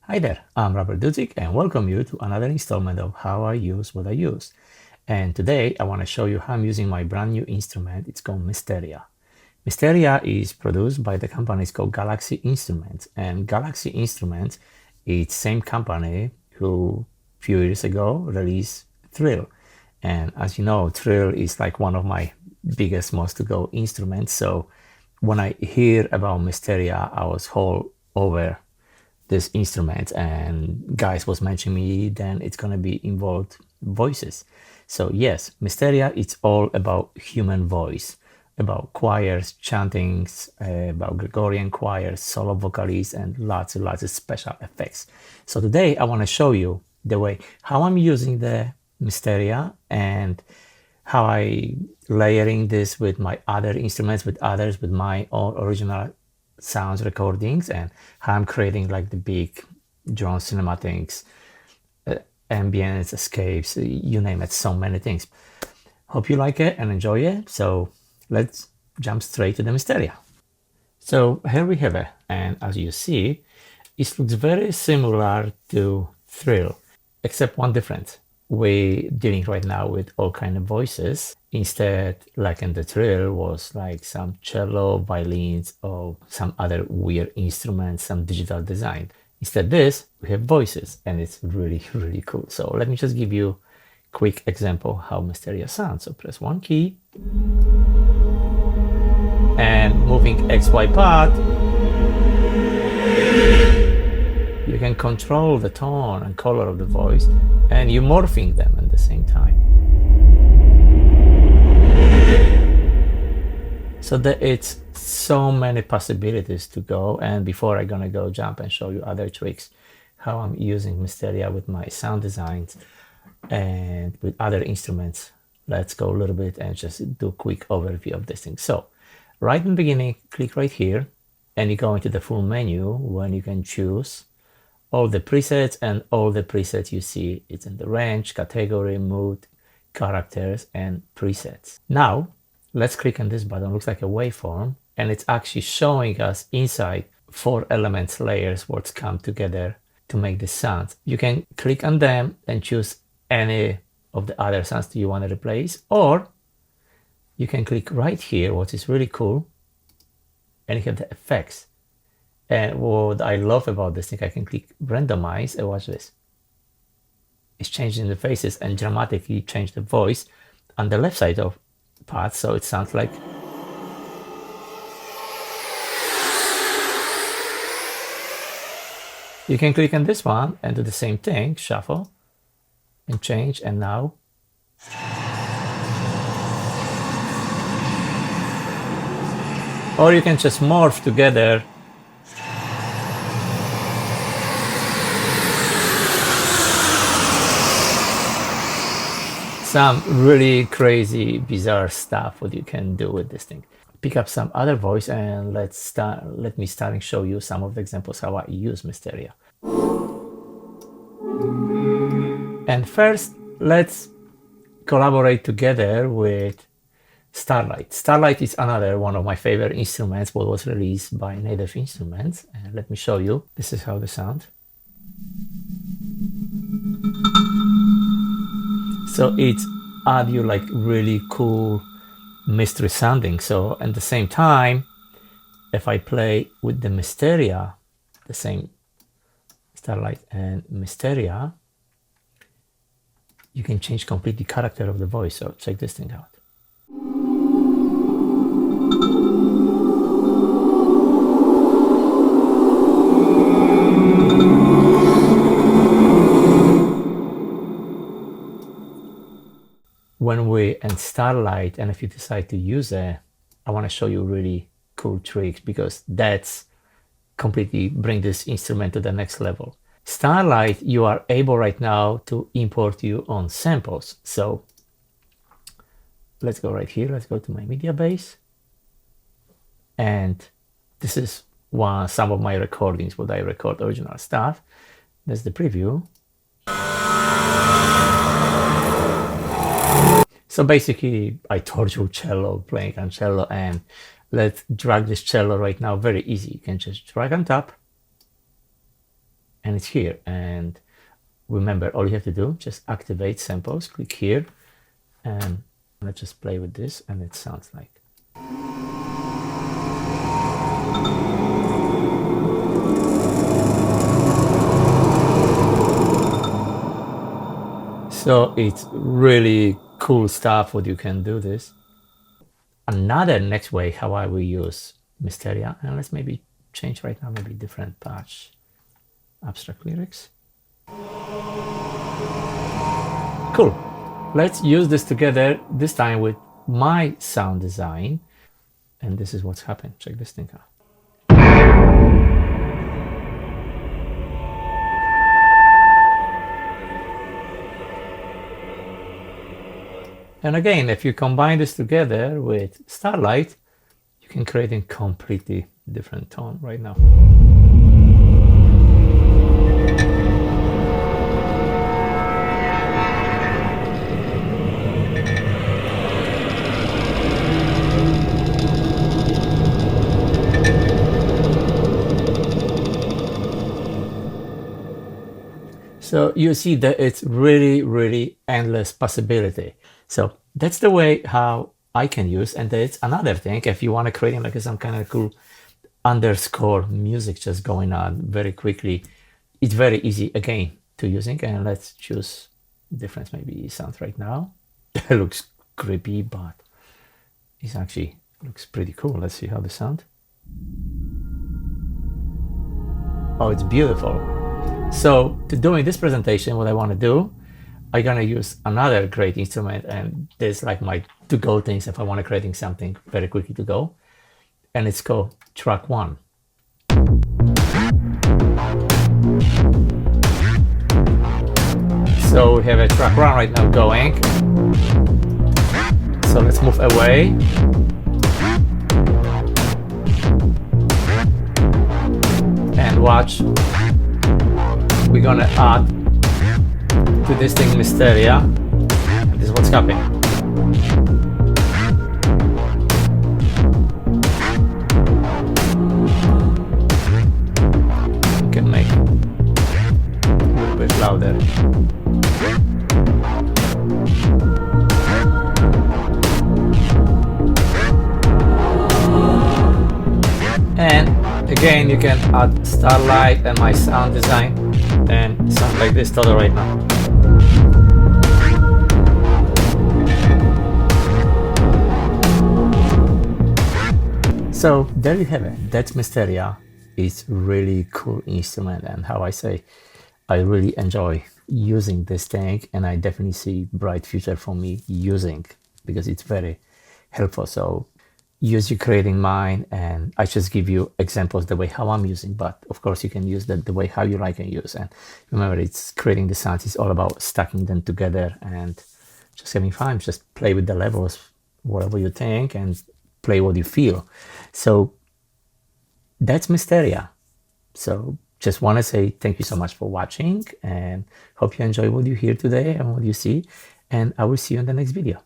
Hi there, I'm Robert Dudzic and welcome you to another installment of How I Use What I Use. And today I want to show you how I'm using my brand new instrument. It's called Mysteria. Mysteria is produced by the company called Galaxy Instruments, and Galaxy Instruments is the same company who a few years ago released Thrill. And as you know, Thrill is like one of my biggest, most to go instruments. So when I hear about Mysteria, I was all over this instrument, and guys was mentioning me then it's gonna be involved voices. So yes, Mysteria, it's all about human voice, about choirs, chantings, about Gregorian choirs, solo vocalists, and lots and lots of special effects. So today I want to show you the way how I'm using the Mysteria and how I layering this with my other instruments, with others, with my own original sounds recordings, and how I'm creating like the big drone cinematics, ambience, escapes, you name it, so many things. Hope you like it and enjoy it. So let's jump straight to the Mysteria. So here we have it, and as you see, it looks very similar to Thrill, except one difference. We're dealing right now with all kind of voices. Instead, like in the Thrill, was like some cello, violins, or some other weird instruments, some digital design. Instead this, we have voices, and it's really, really cool. So let me just give you a quick example how Mysteria sounds. So press one key, and moving XY path, you can control the tone and color of the voice, and you're morphing them at the same time. So it's so many possibilities to go. And before I'm gonna go jump and show you other tricks, how I'm using Mysteria with my sound designs and with other instruments, let's go a little bit and just do a quick overview of this thing. So right in the beginning, click right here, and you go into the full menu when you can choose all the presets, and all the presets you see, it's in the range, category, mood, characters, and presets. Now, let's click on this button. It looks like a waveform, and it's actually showing us inside 4 elements layers what's come together to make the sounds. You can click on them and choose any of the other sounds that you want to replace, or you can click right here, what is really cool, and you have the effects. And what I love about this thing, I can click randomize, and watch this. It's changing the faces and dramatically change the voice on the left side of part, so it sounds like you can click on this one and do the same thing, shuffle and change, and now or you can just morph together. Some really crazy, bizarre stuff what you can do with this thing. Pick up some other voice, and let me start and show you some of the examples how I use Mysteria. And first, let's collaborate together with Starlight. Starlight is another one of my favorite instruments, what was released by Native Instruments. And let me show you. This is how they sound. So it's add you like really cool mystery sounding. So at the same time, if I play with the Mysteria, the same Starlight and Mysteria, you can change completely character of the voice. So check this thing out. When we in Starlight, and if you decide to use it, I want to show you really cool tricks, because that's completely bring this instrument to the next level. Starlight, you are able right now to import your own samples. So let's go right here. Let's go to my media base. And this is some of my recordings, what I record original stuff. That's the preview. So basically, I told you cello, playing on cello, and let's drag this cello right now. Very easy. You can just drag on top, and it's here. And remember, all you have to do, just activate samples, click here, and let's just play with this, and it sounds like. So it's really cool stuff what you can do this. Another next way how I will use Mysteria, and let's maybe change right now, maybe different patch, abstract lyrics. Cool. Let's use this together, this time with my sound design. And this is what's happened. Check this thing out. And again, if you combine this together with Starlight, you can create a completely different tone right now. So you see that it's really, really endless possibility. So that's the way how I can use. And that's another thing, if you want to create like some kind of cool underscore music just going on very quickly, it's very easy again to using. And let's choose different maybe sounds right now. It looks creepy, but it actually looks pretty cool. Let's see how they sound. Oh, it's beautiful. So to doing this presentation, what I want to do, I'm gonna use another great instrument, and this is like my to-go things if I want to creating something very quickly to go, and it's called track 1. So we have a track 1 right now going. So let's move away. And watch. We're gonna add to this thing Mysteria, and this is what's happening. You can make it a little bit louder. And again, you can add Starlight and my sound design, and sound like this total right now. So there you have it. That's Mysteria. It's really cool instrument, and how I say, I really enjoy using this thing, and I definitely see bright future for me using, because it's very helpful. So use your creating mind, and I just give you examples the way how I'm using, but of course you can use that the way how you like and use. And remember, it's creating the sounds, it's all about stacking them together and just having fun. Just play with the levels, whatever you think, and play what you feel. So that's Mysteria. So just want to say thank you so much for watching, and hope you enjoy what you hear today and what you see, and I will see you in the next video.